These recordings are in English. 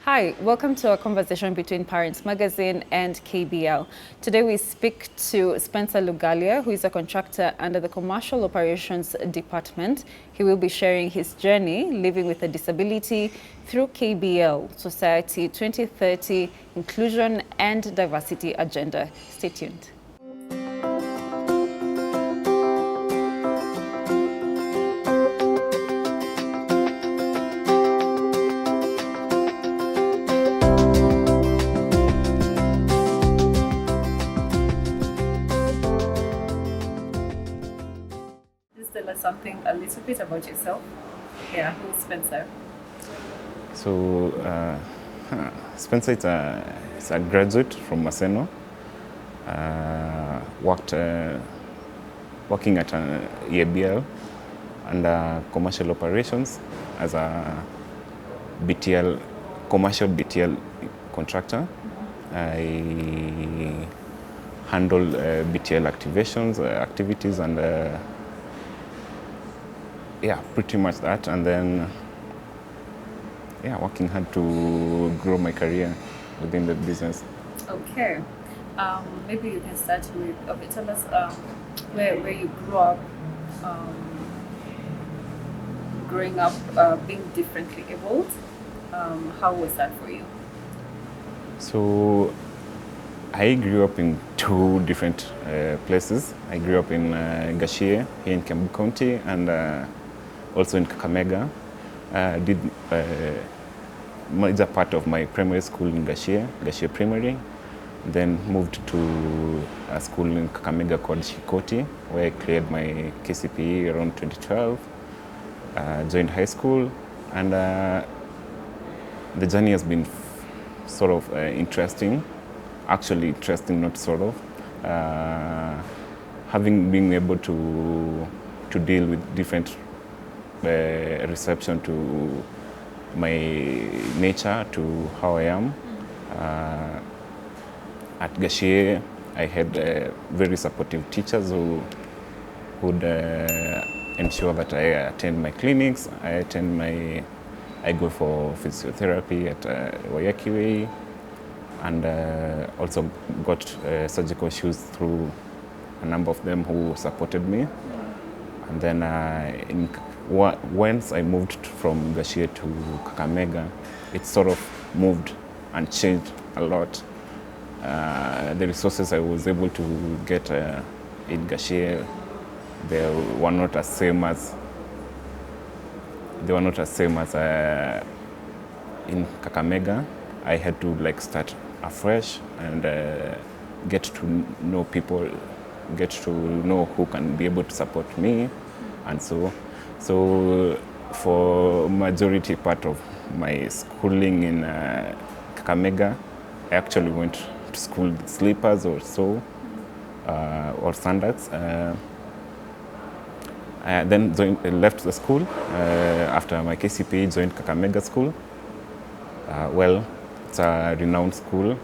Hi, welcome to a conversation between Parents Magazine and KBL. Today we speak to Spencer Lugalia, who is a contractor under the Commercial Operations Department. He will be sharing his journey living with a disability through KBL, Society 2030 Inclusion and Diversity Agenda. Stay tuned. Tell us something a little bit about yourself. Yeah, who's Spencer? So, Spencer is a graduate from Maseno. Working at EABL and commercial operations as a commercial BTL contractor. I handle BTL activities, and pretty much that. And then, working hard to grow my career within the business. Okay. Maybe you can start with, tell us where you grew up, growing up being differently abled. How was that for you? So, I grew up in two different places. I grew up in Gashie, here in Kiambu County, and also in Kakamega. Did major part of my primary school in Gashie Primary. Then moved to a school in Kakamega called Shikoti, where I cleared my KCPE around 2012. Joined high school, and the journey has been sort of interesting. Actually interesting, not sort of. Having been able to deal with different reception to my nature, to how I am. At Gashie, I had very supportive teachers who would ensure that I attend my clinics, I go for physiotherapy at Wayaki Way, and also got surgical shoes through a number of them who supported me. And then once I moved from Gashie to Kakamega, it sort of moved and changed a lot. The resources I was able to get in Gashie, they were not as same as in Kakamega. I had to start afresh and get to know people, get to know who can be able to support me, and so for majority part of my schooling in Kakamega, I actually went to school with slippers or so, or sandals. I then left the school after my KCPE, joined Kakamega School. It's a renowned school.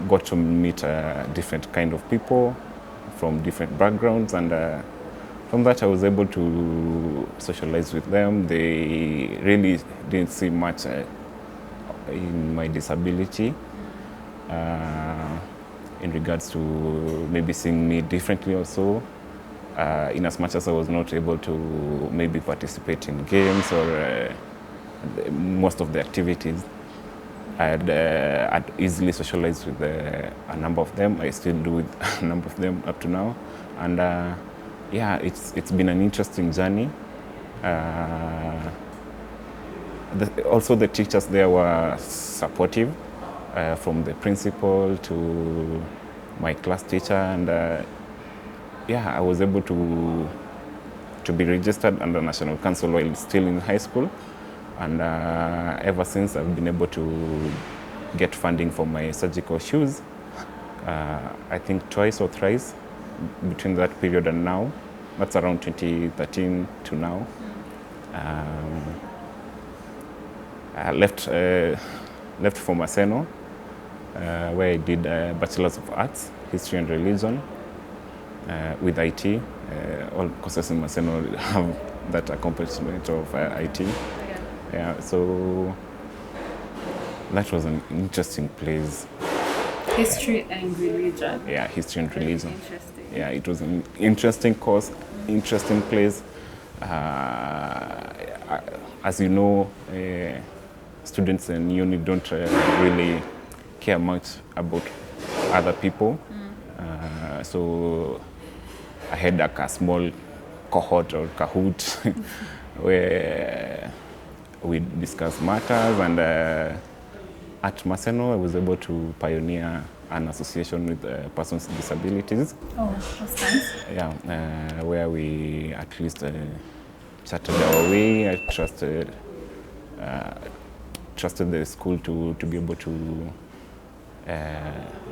Got to meet different kind of people from different backgrounds, and from that I was able to socialize with them. They really didn't see much in my disability in regards to maybe seeing me differently also, in as much as I was not able to maybe participate in games or most of the activities. I'd easily socialized with a number of them. I still do with a number of them up to now. And it's been an interesting journey. Also the teachers there were supportive, from the principal to my class teacher, and I was able to be registered under National Council while still in high school. And ever since, I've been able to get funding for my surgical shoes, I think twice or thrice between that period and now. That's around 2013 to now. I left for Maseno, where I did a Bachelor's of Arts, History and Religion, with IT. All courses in Maseno have that accomplishment of IT. Yeah, so that was an interesting place. History and religion. Yeah, history and religion. Interesting. Yeah, it was an interesting course, interesting place. As you know, students in uni don't really care much about other people. So I had like a small cohort or Kahoot where we discussed matters, and at Maseno I was able to pioneer an association with persons with disabilities. Oh, that's nice. Yeah, where we at least charted our way. I trusted the school to be able to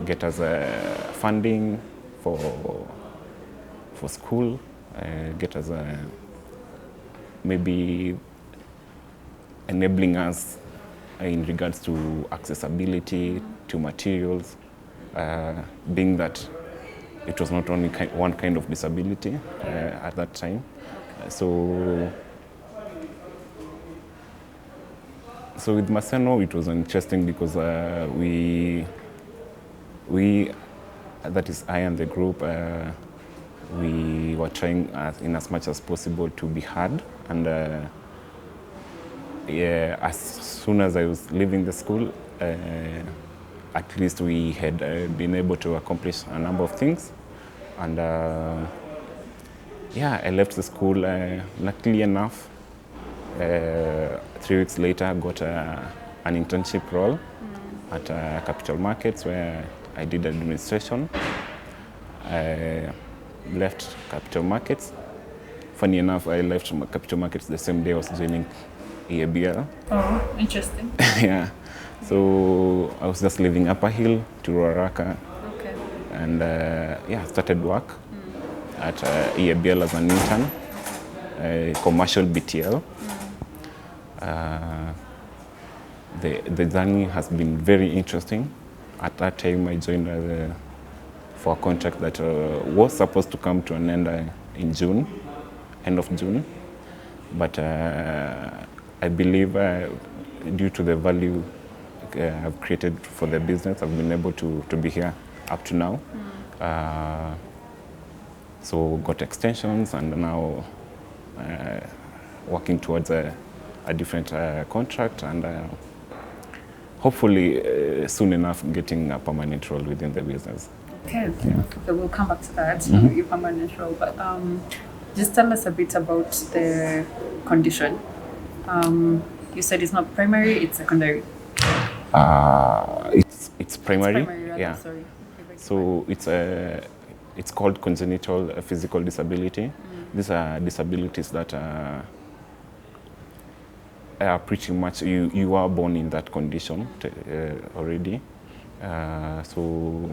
get us funding for school, get us maybe enabling us in regards to accessibility to materials, being that it was not only one kind of disability at that time. So with Maseno, it was interesting because we, that is I and the group, we were trying in as much as possible to be heard. And yeah, as soon as I was leaving the school, at least we had been able to accomplish a number of things. And yeah, I left the school, luckily enough. 3 weeks later, I got an internship role at Capital Markets, where I did administration. I left Capital Markets. Funny enough, I left Capital Markets the same day I was joining KBL. Oh, interesting. Yeah, so I was just leaving Upper Hill to Ruaraka. Okay. And yeah, started work at KBL as an intern, commercial BTL. The journey has been very interesting. At that time, I joined for a contract that was supposed to come to an end in June, end of June. But I believe due to the value I've created for the business, I've been able to be here up to now. So got extensions, and now working towards a different contract, and hopefully soon enough getting a permanent role within the business. Okay, yeah. We'll come back to that, your permanent role. But just tell us a bit about the condition. You said it's not primary, it's secondary. It's primary. It's primary rather, yeah. Sorry. So it's called congenital physical disability. These are disabilities that are pretty much you are born in that condition already. So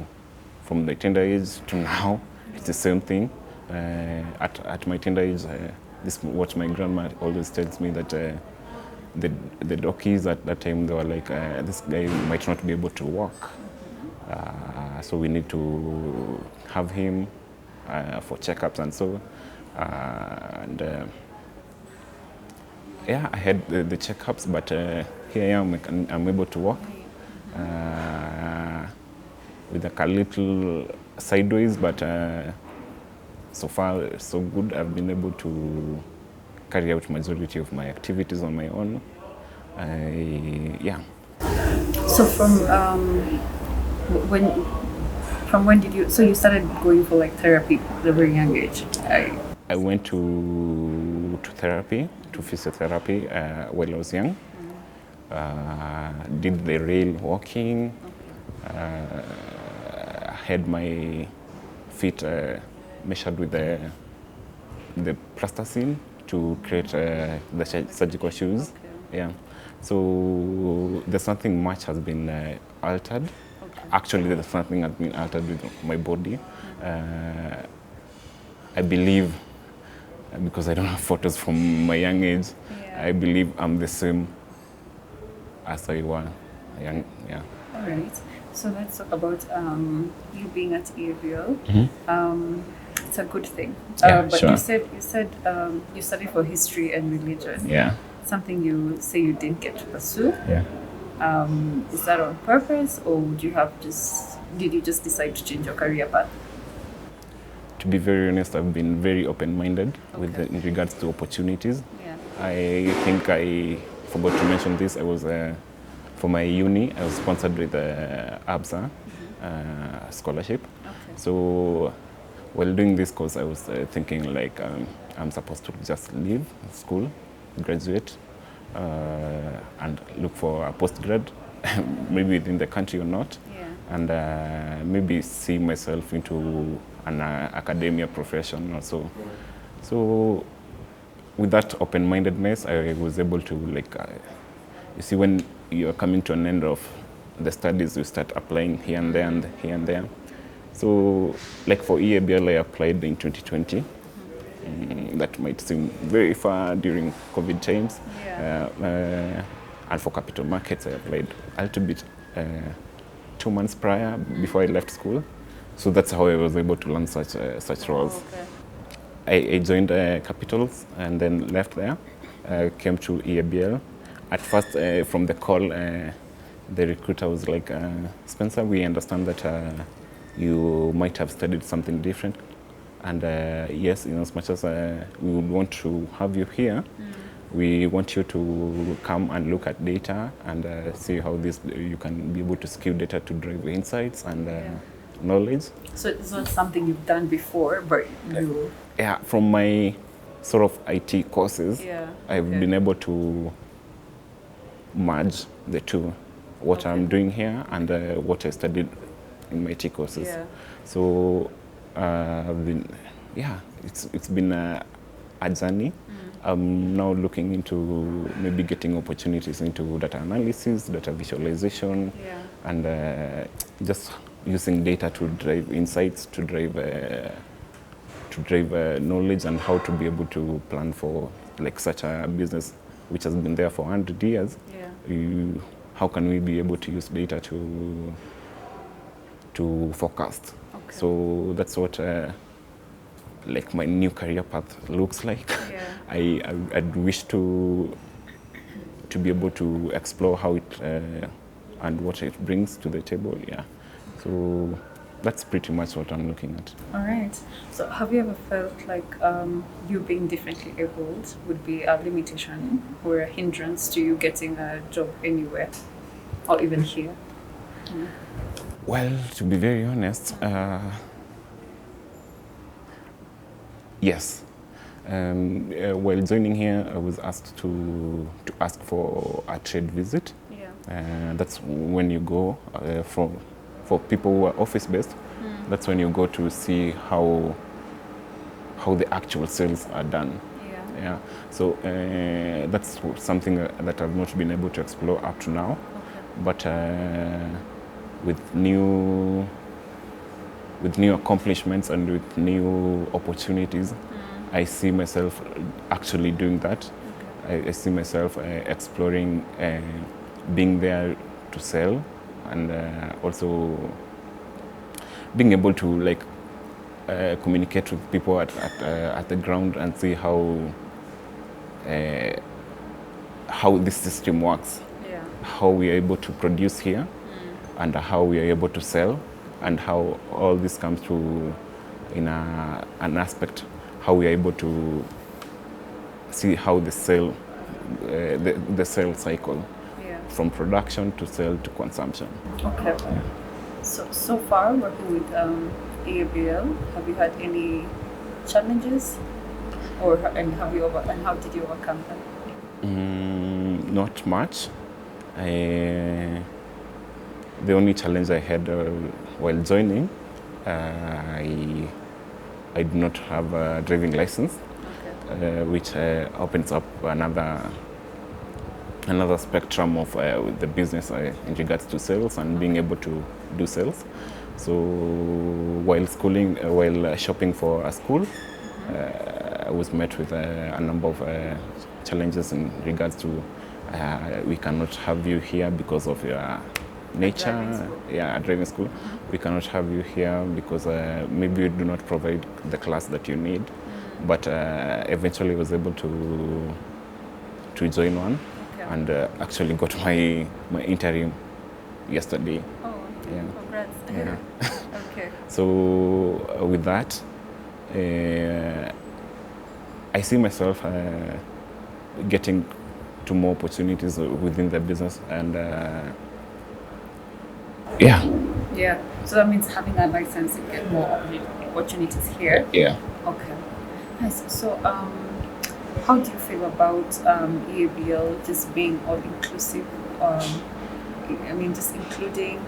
from the tender age to now, it's the same thing. At my tender age, this is what my grandma always tells me, that the doctors at that time, they were like, this guy might not be able to walk. So we need to have him for checkups and so. Yeah, I had the checkups, but here I am, I'm able to walk with a little sideways, but so far so good. I've been able to carry out majority of my activities on my own. Yeah. So from when did you? So you started going for like therapy at a very young age. I went to therapy, to physiotherapy while I was young. Did the rail walking. Had my feet measured with the plasticine to create the surgical shoes. Okay. Yeah. So there's nothing much has been altered. Okay. Actually, there's nothing has been altered with my body. I believe, because I don't have photos from my young age, I believe I'm the same as I was young. Yeah. All right. So let's talk about you being at KBL. It's a good thing. Yeah, but sure. you said you studied for history and religion. Yeah. something you say you didn't get to pursue. Yeah. Is that on purpose, or did you just decide to change your career path? To be very honest, I've been very open-minded Okay. in regards to opportunities. Yeah. I think I forgot to mention this. I was for my uni, I was sponsored with ABSA scholarship. Okay. So while doing this course, I was thinking like I'm supposed to just leave school, graduate, and look for a postgrad, maybe within the country or not, Yeah. and maybe see myself into an academia profession or so. So with that open-mindedness, I was able to you see, when you're coming to an end of the studies, you start applying here and there and here and there. So like for EABL, I applied in 2020. That might seem very far during COVID times. Yeah. And for capital markets, I applied a little bit 2 months prior before I left school. So that's how I was able to learn such roles. Okay. I joined Capitals and then left there, came to EABL. At first, from the call, the recruiter was like, Spencer, we understand that you might have studied something different. And yes, in as much as we would want to have you here, we want you to come and look at data and see how you can be able to skew data to drive insights and knowledge. So it's not something you've done before, but you... Yeah, from my sort of IT courses, I've been able to merge the two, what I'm doing here and what I studied in my IT courses. Yeah. So it's been a journey. I'm now looking into maybe getting opportunities into data analysis, data visualization, and just using data to drive insights, to drive knowledge, and how to be able to plan for like such a business which has been there for 100 years. How can we be able to use data to forecast? Okay. So that's what like my new career path looks like. I'd wish to be able to explore how it and what it brings to the table. So that's pretty much what I'm looking at. All right. So have you ever felt like you being differently abled would be a limitation or a hindrance to you getting a job anywhere or even here? Well, to be very honest, yes. While joining here, I was asked to ask for a trade visit. That's when you go for people who are office-based. That's when you go to see how the actual sales are done. So that's something that I've not been able to explore up to now. But with new accomplishments and with new opportunities, I see myself actually doing that. I see myself exploring, being there to sell, and also being able to communicate with people at the ground and see how this system works, how we are able to produce here, and how we are able to sell, and how all this comes to in an aspect, how we are able to see how the sale cycle from production to sale to consumption. Okay. So far working with EABL, have you had any challenges, and how did you overcome them? Not much. The only challenge I had while joining, I do not have a driving license, which opens up another spectrum of the business in regards to sales and being able to do sales. So while shopping for a school, I was met with a number of challenges in regards to we cannot have you here because of your nature, driving school. We cannot have you here because maybe you do not provide the class that you need. But eventually I was able to to join one, Okay. and actually got my interim yesterday. Oh, Yeah. congrats. Yeah. Okay. So with that, I see myself getting to more opportunities within the business, and yeah. Yeah. So that means having a license, you get more opportunities here. Yeah. Okay. Nice. So, how do you feel about EABL just being all inclusive? I mean, just including,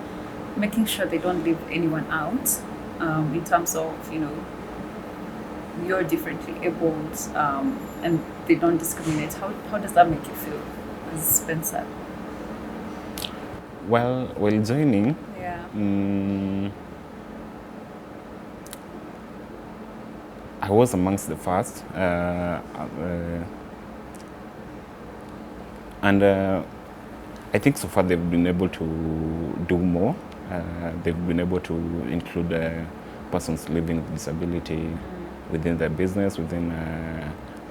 making sure they don't leave anyone out in terms of, you know, you're differently abled and they don't discriminate. How does that make you feel as Spencer? Well, while joining, Yeah. I was amongst the first, and I think so far they've been able to do more. They've been able to include persons living with disability within their business, within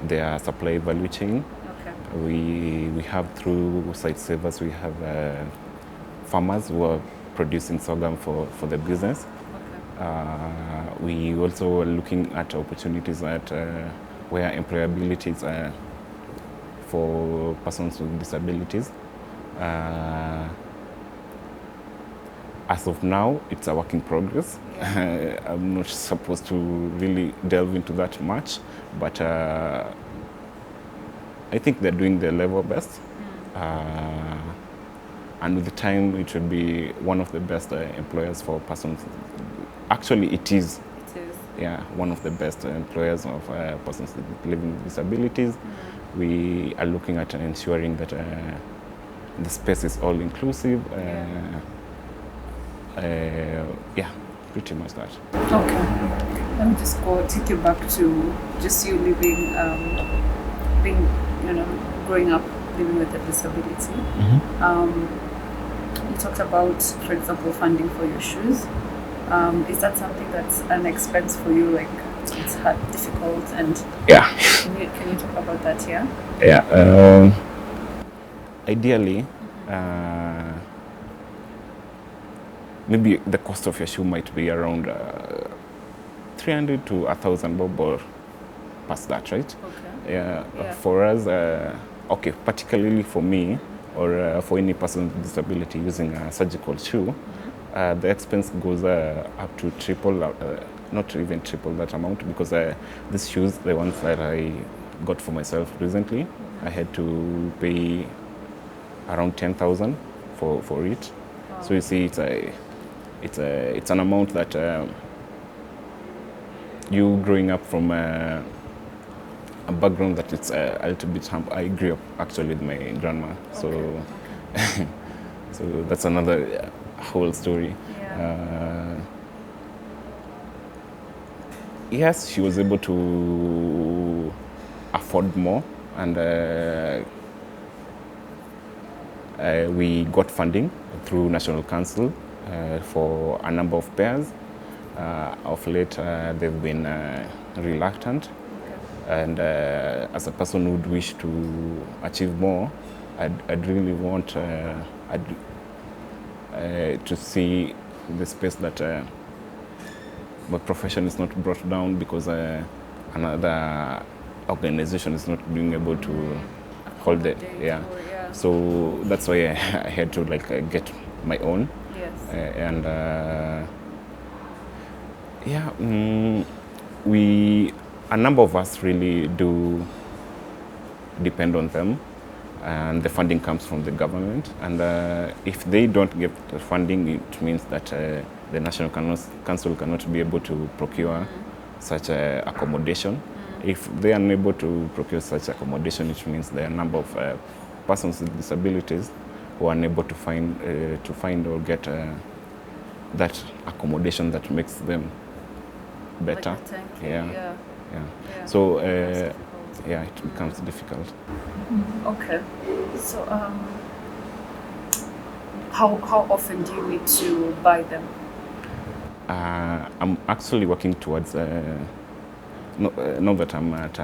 their supply value chain. Okay. We have, through site savers, we have farmers who are producing sorghum for the business. Okay. We also are looking at opportunities at where employability is for persons with disabilities. As of now, it's a work in progress. Yeah. I'm not supposed to really delve into that much, but I think they're doing their level best. And with the time, it should be one of the best employers for persons. Actually, it is. It is. Yeah, one of the best employers of persons living with disabilities. We are looking at ensuring that the space is all inclusive. Yeah, pretty much that. Okay. Let me just take you back to just you living, being, you know, growing up living with a disability. You talked about, for example, funding for your shoes. Is that something that's an expense for you? Like, it's hard, difficult, and Yeah. Can you talk about that? Yeah. Yeah. Ideally, maybe the cost of your shoe might be around 300 to 1,000 bob or past that, right? Okay. Yeah. For us, okay, particularly for me or for any person with disability using a surgical shoe, the expense goes up to triple, not even triple that amount, because these shoes, the ones that I got for myself recently, I had to pay around 10,000 for it. Wow. So you see, it's an amount that you growing up from a background that it's a little bit humble. I grew up actually with my grandma, so Okay. so that's another whole story. Yeah. Yes, she was able to afford more, and we got funding through National Council for a number of pairs. Of late, they've been reluctant, and as a person who would wish to achieve more, I'd really want to see the space that my profession is not brought down because another organization is not being able to hold it. Yeah. So that's why I had to get my own. Yes. And yeah, a number of us really do depend on them, and the funding comes from the government. And if they don't get the funding, it means that the National Council cannot be able to procure such accommodation. If they are unable to procure such accommodation, it means there are a number of persons with disabilities who are unable to find or get that accommodation that makes them better. Yeah. So yeah, it becomes difficult. Okay. So how often do you need to buy them? I'm actually working towards, now that I'm at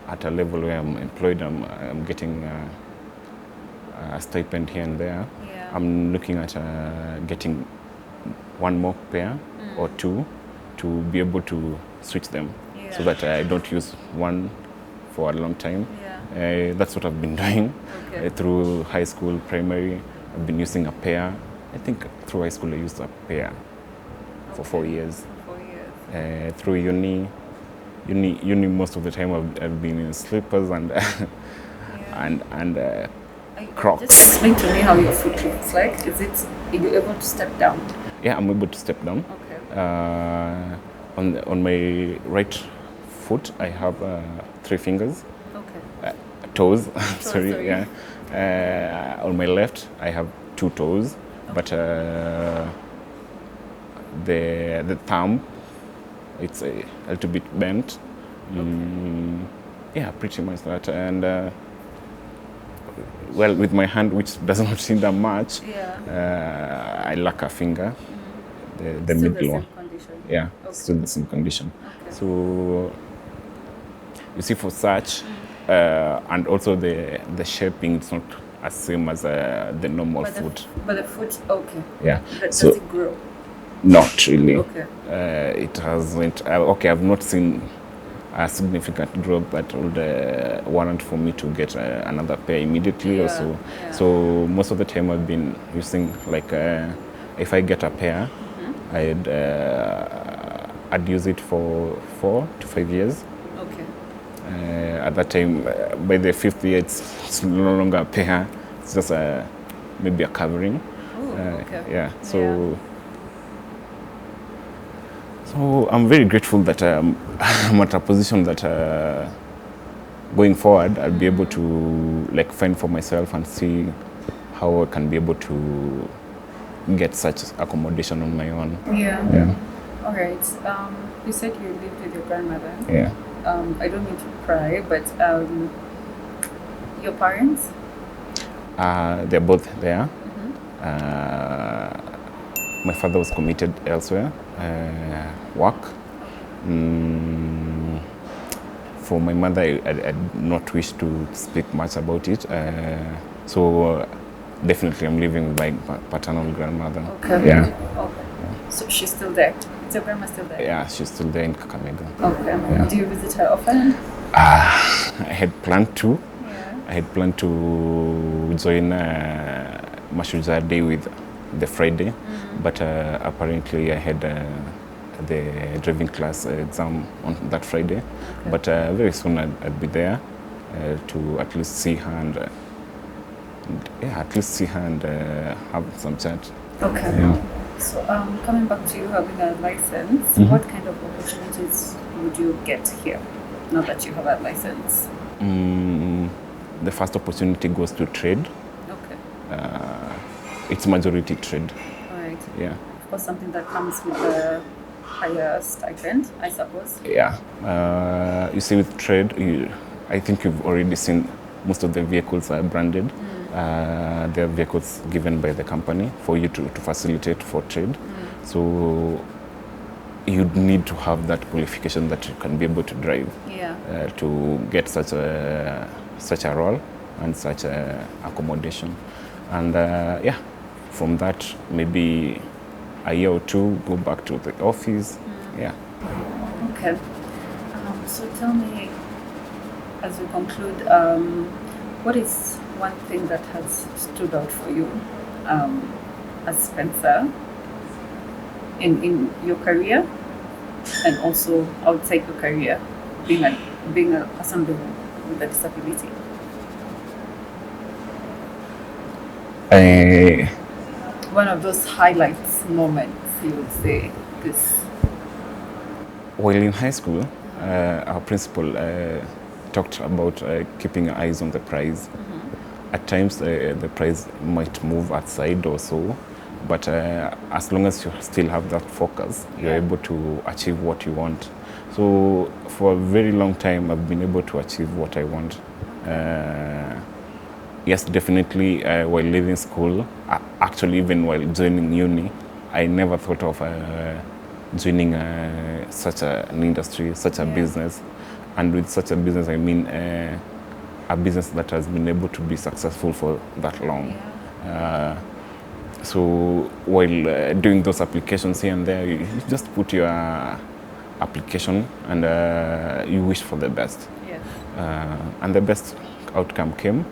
at a level where I'm employed, I'm getting a stipend here and there. Yeah. I'm looking at getting one more pair or two to be able to switch them, so that I don't use one for a long time. Yeah. That's what I've been doing. Okay. Through high school, primary, I've been using a pair. I think through high school I used a pair for 4 years. 4 years. Through uni, most of the time I've been in slippers and Crocs. Just explain to me how your foot looks like. Are you able to step down? Yeah, I'm able to step down. Okay. On my right foot, I have 3 fingers. Okay. Toes. Sorry. sorry. Yeah. On my left, I have 2 toes, but the thumb, it's a little bit bent. Yeah, pretty much that. And well, with my hand, which does not seem that much, I lack a finger. The Still middle one. same condition? Yeah, Okay. still the same condition. Okay. So you see, for such, and also the shaping, it's not as same as the normal foot. But the foot, okay. Yeah. Does it grow? Not really. Okay. It hasn't. Okay, I've not seen a significant growth that would warrant for me to get another pair immediately or so. Yeah. So most of the time I've been using, like, if I get a pair, I'd use it for 4 to 5 years. Okay. At that time, by the 5th year, it's no longer a pair. It's just maybe a covering. Oh, okay. Yeah. So I'm very grateful that I'm at a position that going forward I'll be able to, like, find for myself and see how I can be able to get such accommodation on my own. Yeah. Yeah. All right. You said you lived with your grandmother. Yeah. I don't mean to pry, but your parents? They're both there. My father was committed elsewhere, work. For my mother, I not wish to speak much about it. So definitely I'm living with my paternal grandmother. Okay. Yeah. Okay. So she's still there? Is your grandma still there? Yeah, she's still there in Kakamega. Okay. Yeah. Do you visit her often? I had planned to. Yeah. I had planned to join Mashujaa Day with the Friday, but apparently I had the driving class exam on that Friday. Okay. But very soon I'd be there to at least see her and have some chat. Okay. Yeah. So coming back to you having a license, what kind of opportunities would you get here now that you have a license? The first opportunity goes to trade. Okay. It's majority trade. All right. Yeah. Of course, something that comes with a higher stipend, I suppose. Yeah. You see, with trade, I think you've already seen most of the vehicles are branded. They are vehicles given by the company for you to facilitate for trade. So you'd need to have that qualification that you can be able to drive to get such a role and such a accommodation. And yeah, from that, maybe a year or 2, go back to the office. Yeah. Okay. So tell me, as we conclude, what is one thing that has stood out for you as Spencer in your career and also outside your career, being a person with a disability? One of those highlights moments, you would say, this. While in high school, our principal talked about keeping eyes on the prize. At times, the prize might move outside or so, but as long as you still have that focus, you're able to achieve what you want. So for a very long time, I've been able to achieve what I want. Yes, definitely, while leaving school, actually even while joining uni, I never thought of joining such an industry, such a business. And with such a business, I mean a business that has been able to be successful for that long. So while doing those applications here and there, you just put your application and you wish for the best. Yes. And the best outcome came.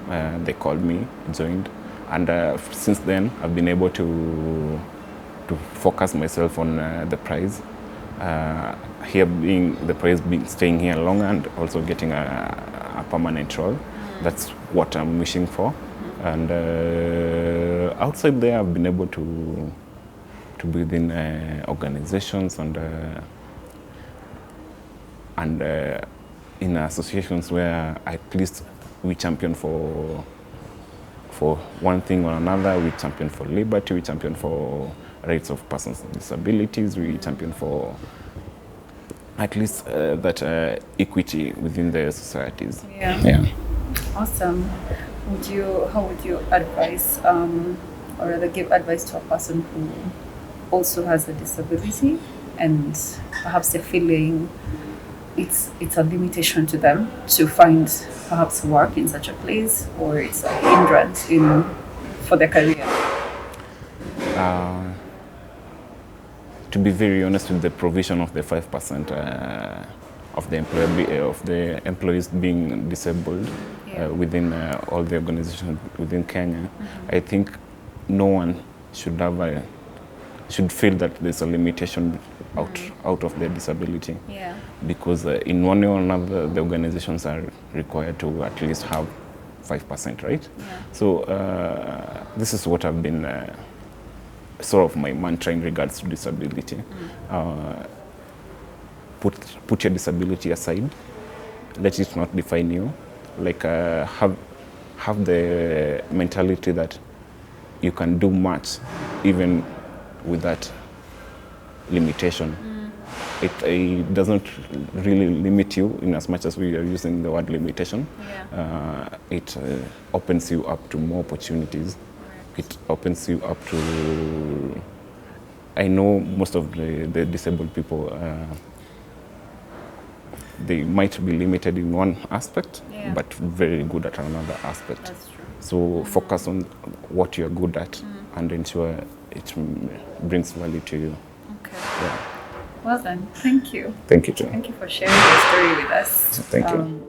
They called me, joined, and since then I've been able to focus myself on the prize. Here being the prize, being staying here longer, and also getting a permanent role. That's what I'm wishing for. And outside there, I've been able to be within organizations and in associations where at least we champion for one thing or another. We champion for liberty, we champion for rights of persons with disabilities, we champion for at least that equity within the societies. Yeah. Awesome. How would you advise, or rather give advice to a person who also has a disability and perhaps they're feeling it's a limitation to them to find perhaps work in such a place, or it's a hindrance for their career? To be very honest, with the provision of the 5% of the employees being disabled within all the organizations within Kenya, I think no one should feel that there's a limitation out of their disability. Because in one way or another, the organizations are required to at least have 5%, right? So this is what I've been sort of my mantra in regards to disability. Put your disability aside. Let it not define you. Like have the mentality that you can do much even with that limitation. It doesn't really limit you in as much as we are using the word limitation. It opens you up to more opportunities. It opens you up to, I know most of the disabled people, they might be limited in one aspect, but very good at another aspect. That's true. So focus on what you're good at and ensure it brings value to you. Okay. Well then, thank you. Thank you too. Thank you for sharing your story with us. Thank you.